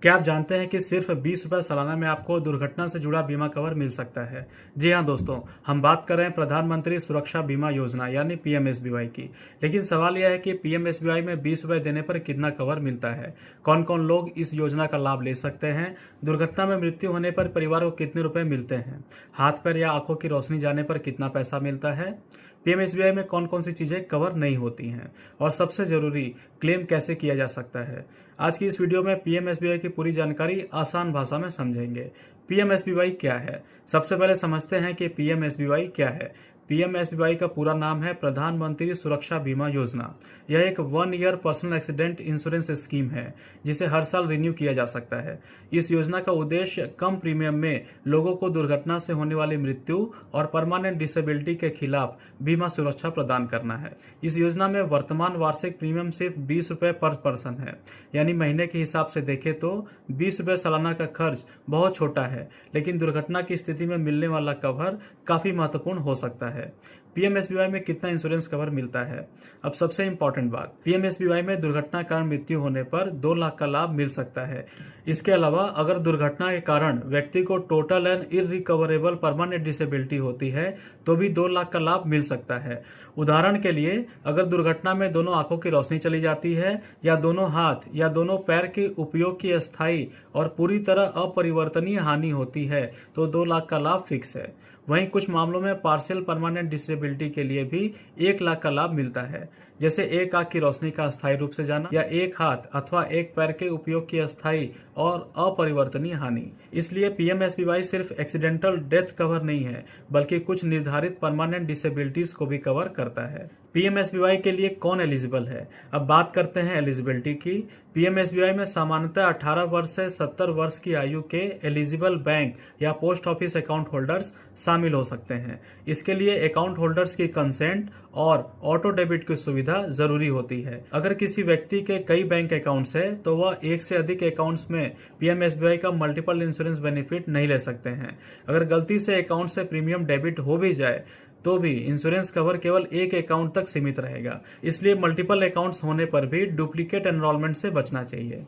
क्या आप जानते हैं कि सिर्फ 20 रुपये सालाना में आपको दुर्घटना से जुड़ा बीमा कवर मिल सकता है। जी हाँ दोस्तों, हम बात कर रहे हैं प्रधानमंत्री सुरक्षा बीमा योजना यानी पीएमएसबीवाई की। लेकिन सवाल यह है कि पीएमएसबीवाई में 20 रुपये देने पर कितना कवर मिलता है, कौन कौन लोग इस योजना का लाभ ले सकते हैं, दुर्घटना में मृत्यु होने पर परिवार को कितने रुपए मिलते हैं, हाथ पैर या आंखों की रोशनी जाने पर कितना पैसा मिलता है, पीएमएसबीवाई में कौन कौन सी चीजें कवर नहीं होती हैं, और सबसे जरूरी क्लेम कैसे किया जा सकता है। आज की इस वीडियो में पीएमएसबीवाई की पूरी जानकारी आसान भाषा में समझेंगे। पीएमएसबीवाई क्या है, सबसे पहले समझते हैं कि पीएमएसबीवाई क्या है। पीएमएसबीवाई का पूरा नाम है प्रधानमंत्री सुरक्षा बीमा योजना। यह एक 1 year personal accident insurance scheme है जिसे हर साल रिन्यू किया जा सकता है। इस योजना का उद्देश्य कम प्रीमियम में लोगों को दुर्घटना से होने वाली मृत्यु और परमानेंट डिसेबिलिटी के खिलाफ बीमा सुरक्षा प्रदान करना है। इस योजना में वर्तमान वार्षिक प्रीमियम सिर्फ 20 रुपये पर पर्सन है, यानी महीने के हिसाब से देखें तो 20 रुपये सालाना का खर्च बहुत छोटा है, लेकिन दुर्घटना की स्थिति में मिलने वाला कवर काफी महत्वपूर्ण हो सकता है। पीएमएसबीवाई में कितना इंश्योरेंस कवर मिलता है। अब सबसे इंपॉर्टेंट बात, पीएमएसबीवाई में दुर्घटना के कारण मृत्यु होने पर 2 लाख का लाभ मिल सकता है। इसके अलावा अगर दुर्घटना के कारण व्यक्ति को total and irrecoverable permanent disability होती है तो भी 2 लाख का लाभ मिल सकता है। उदाहरण के लिए, अगर दुर्घटना में दोनों आंखों की रोशनी चली जाती है या दोनों हाथ या दोनों पैर के उपयोग की अस्थायी और पूरी तरह अपरिवर्तनीय हानि होती है तो 2 लाख का लाभ फिक्स है। वहीं कुछ मामलों में पार्शियल परमानेंट डिसेबिलिटी के लिए भी 1 लाख का लाभ मिलता है, जैसे एक आंख की रोशनी का अस्थायी रूप से जाना या एक हाथ अथवा एक पैर के उपयोग की अस्थायी और अपरिवर्तनीय हानि। इसलिए पीएमएसबीवाई सिर्फ एक्सीडेंटल डेथ कवर नहीं है, बल्कि कुछ निर्धारित परमानेंट डिसेबिलिटीज को भी कवर करता है। पीएमएसबीवाई के लिए कौन एलिजिबल है, अब बात करते हैं एलिजिबिलिटी की। पीएमएसबीवाई में सामान्यतः 18 वर्ष से 70 वर्ष की आयु के एलिजिबल बैंक या पोस्ट ऑफिस अकाउंट होल्डर्स शामिल हो सकते हैं। इसके लिए अकाउंट होल्डर्स की कंसेंट और ऑटो डेबिट की सुविधा जरूरी होती है। अगर किसी व्यक्ति के कई बैंक अकाउंट्स है तो वह एक से अधिक अकाउंट्स में पीएमएसबीवाई का मल्टीपल इंश्योरेंस बेनिफिट नहीं ले सकते हैं। अगर गलती से अकाउंट से प्रीमियम डेबिट हो भी जाए तो भी इंश्योरेंस कवर केवल एक अकाउंट तक सीमित रहेगा। इसलिए मल्टीपल अकाउंट्स होने पर भी डुप्लीकेट एनरोलमेंट से बचना चाहिए।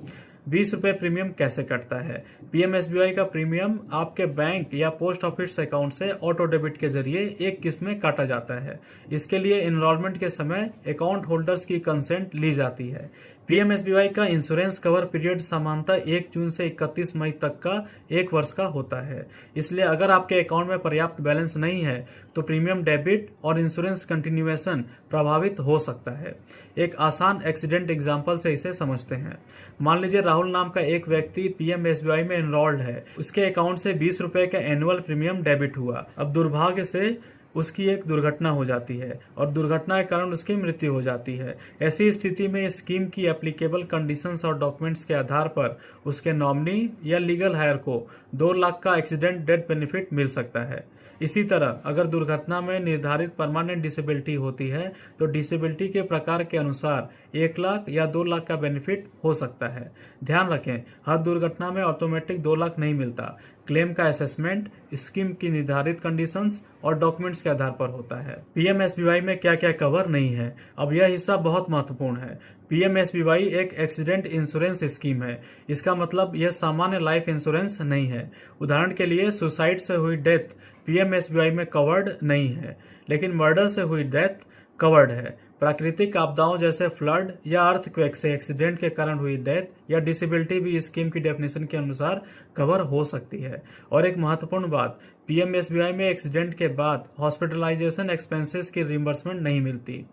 20 रुपये प्रीमियम कैसे कटता है। पीएमएसबीवाई का प्रीमियम आपके बैंक या पोस्ट ऑफिस अकाउंट से ऑटो डेबिट के जरिए एक किस्त में काटा जाता है। इसके लिए एनरोलमेंट के समय अकाउंट होल्डर्स की कंसेंट ली जाती है। पीएमएसबीवाई का इंश्योरेंस कवर पीरियड सामान्यतः 1 जून से 31 मई तक का 1 वर्ष का होता है। इसलिए अगर आपके अकाउंट में पर्याप्त बैलेंस नहीं है तो प्रीमियम डेबिट और इंश्योरेंस कंटिन्यूएशन प्रभावित हो सकता है। एक आसान एक्सीडेंट एग्जांपल से इसे समझते हैं। मान लीजिए राहुल नाम का एक व्यक्ति पीएमएसबीवाई में एनरोल्ड है। उसके अकाउंट से 20 रुपए का एनुअल प्रीमियम डेबिट हुआ। अब दुर्भाग्य से उसकी एक दुर्घटना हो जाती है और दुर्घटना के कारण उसकी मृत्यु हो जाती है। ऐसी स्थिति में इस स्कीम की एप्लीकेबल कंडीशंस और डॉक्यूमेंट्स के आधार पर उसके नॉमिनी या लीगल हायर को 2 लाख का एक्सीडेंट डेथ बेनिफिट मिल सकता है। इसी तरह अगर दुर्घटना में निर्धारित परमानेंट डिसेबिलिटी होती है तो डिसेबिलिटी के प्रकार के अनुसार 1 लाख या 2 लाख का बेनिफिट हो सकता है। ध्यान रखें, हर दुर्घटना में ऑटोमेटिक 2 लाख नहीं मिलता। क्लेम का असेसमेंट स्कीम की निर्धारित कंडीशंस और डॉक्यूमेंट्स के आधार पर होता है। पीएमएसबीवाई में क्या क्या कवर नहीं है, अब यह हिस्सा बहुत महत्वपूर्ण है। पीएमएसबीवाई एक एक्सीडेंट इंश्योरेंस स्कीम है। इसका मतलब यह सामान्य लाइफ इंश्योरेंस नहीं है। उदाहरण के लिए सुसाइड से हुई डेथ पीएमएसबीवाई में कवर्ड नहीं है, लेकिन मर्डर से हुई डेथ कवर्ड है। प्राकृतिक आपदाओं जैसे फ्लड या अर्थक्वेक से एक्सीडेंट के कारण हुई डेथ या डिसेबिलिटी भी स्कीम की डेफिनेशन के अनुसार कवर हो सकती है। और एक महत्वपूर्ण बात, पीएमएसबीवाई में एक्सीडेंट के बाद हॉस्पिटलाइजेशन एक्सपेंसेस की रिइंबर्समेंट नहीं मिलती।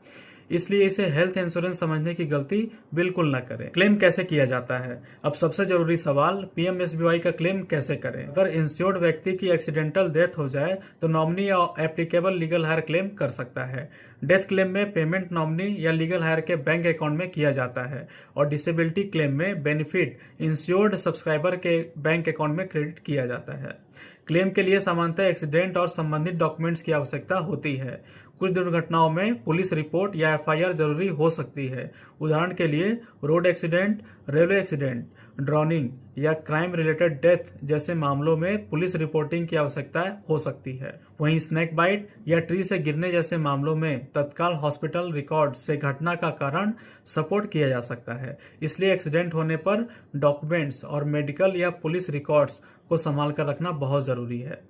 इसलिए इसे हेल्थ इंश्योरेंस समझने की गलती बिल्कुल न करें। क्लेम कैसे किया जाता है, अब सबसे जरूरी सवाल, पीएमएसबीवाई का क्लेम कैसे करें। अगर इंश्योर्ड व्यक्ति की एक्सीडेंटल डेथ हो जाए तो नॉमिनी या एप्लीकेबल लीगल हायर क्लेम कर सकता है। डेथ क्लेम में पेमेंट नॉमिनी या लीगल हायर के बैंक अकाउंट में किया जाता है और डिसेबिलिटी क्लेम में बेनिफिट इंश्योर्ड सब्सक्राइबर के बैंक अकाउंट में क्रेडिट किया जाता है। क्लेम के लिए सामान्यतः एक्सीडेंट और संबंधित डॉक्यूमेंट्स की आवश्यकता होती है। कुछ दुर्घटनाओं में पुलिस रिपोर्ट या एफआईआर जरूरी हो सकती है। उदाहरण के लिए road accident, railway accident, drowning या क्राइम रिलेटेड डेथ जैसे मामलों में पुलिस रिपोर्टिंग की आवश्यकता हो सकती है। वहीं स्नेक बाइट या ट्री से गिरने जैसे मामलों में तत्काल हॉस्पिटल रिकॉर्ड से घटना का कारण सपोर्ट किया जा सकता है। इसलिए एक्सीडेंट होने पर डॉक्यूमेंट्स और मेडिकल या पुलिस रिकॉर्ड्स को संभाल कर रखना बहुत जरूरी है।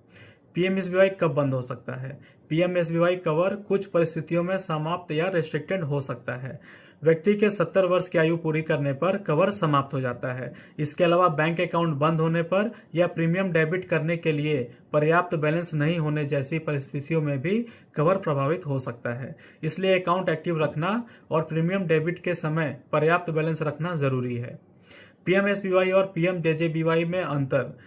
पीएमएसबीवाई कब बंद हो सकता है? पीएमएसबीवाई कवर कुछ परिस्थितियों में समाप्त या रेस्ट्रिक्टेड हो सकता है। व्यक्ति के 70 वर्ष की आयु पूरी करने पर कवर समाप्त हो जाता है। इसके अलावा बैंक अकाउंट बंद होने पर या प्रीमियम डेबिट करने के लिए पर्याप्त बैलेंस नहीं होने जैसी परिस्थितियों में भी कवर प्रभावित हो सकता है। इसलिए अकाउंट एक्टिव रखना और प्रीमियम डेबिट के समय पर्याप्त बैलेंस रखना जरूरी है। पीएमएसबीवाई और पीएमजेजेबीवाई में अंतर।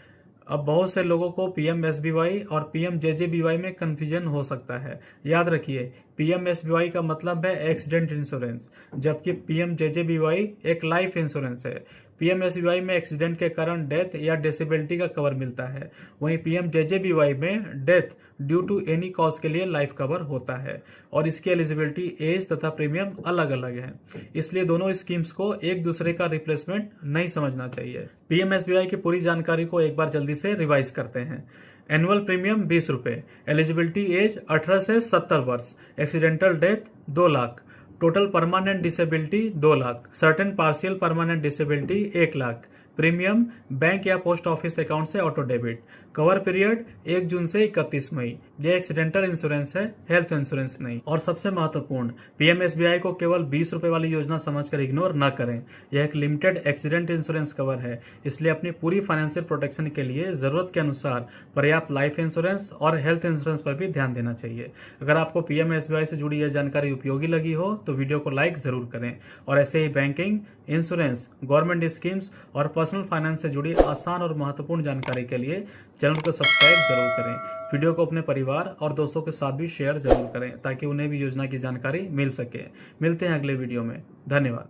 अब बहुत से लोगों को पीएमएसबीवाई और पीएमजेजेबीवाई में कंफ्यूजन हो सकता है। याद रखिए, पीएमएसबीवाई का मतलब है एक्सीडेंट इंश्योरेंस, जबकि पीएमजेजेबीवाई एक लाइफ इंश्योरेंस है। पीएमएसबीवाई में एक्सीडेंट के कारण डेथ या डिसेबिलिटी का कवर मिलता है, वहीं पीएमजेजेबीवाई में death due to any cause के लिए लाइफ कवर होता है और इसकी एलिजिबिलिटी, एज तथा प्रीमियम अलग अलग है। इसलिए दोनों स्कीम्स को एक दूसरे का रिप्लेसमेंट नहीं समझना चाहिए। पीएमएसबीवाई की पूरी जानकारी को एक बार जल्दी से रिवाइज करते हैं। एनुअल प्रीमियम 20 रुपए, एलिजिबिलिटी एज 18 से 70 वर्ष, accidental death 2 lakh, total permanent disability 2 lakh, certain partial permanent disability 1 lakh, premium bank या पोस्ट ऑफिस अकाउंट से ऑटो डेबिट, कवर पीरियड 1 जून से 31 मई। यह एक्सीडेंटल इंश्योरेंस है, हेल्थ इंश्योरेंस नहीं। और सबसे महत्वपूर्ण, पीएमएसबीवाई को केवल 20 रुपए वाली योजना समझकर इग्नोर न करें। यह एक लिमिटेड एक्सीडेंट इंश्योरेंस कवर है, इसलिए अपनी पूरी फाइनेंशियल प्रोटेक्शन के लिए जरूरत के अनुसार पर्याप्त लाइफ इंश्योरेंस और हेल्थ इंश्योरेंस पर भी ध्यान देना चाहिए। अगर आपको पीएमएसबीवाई से जुड़ी यह जानकारी उपयोगी लगी हो तो वीडियो को लाइक जरूर करें और ऐसे ही बैंकिंग, इंश्योरेंस, गवर्नमेंट स्कीम्स और पर्सनल फाइनेंस से जुड़ी आसान और महत्वपूर्ण जानकारी के लिए चैनल को सब्सक्राइब जरूर करें। वीडियो को अपने परिवार और दोस्तों के साथ भी शेयर जरूर करें ताकि उन्हें भी योजना की जानकारी मिल सके। मिलते हैं अगले वीडियो में। धन्यवाद।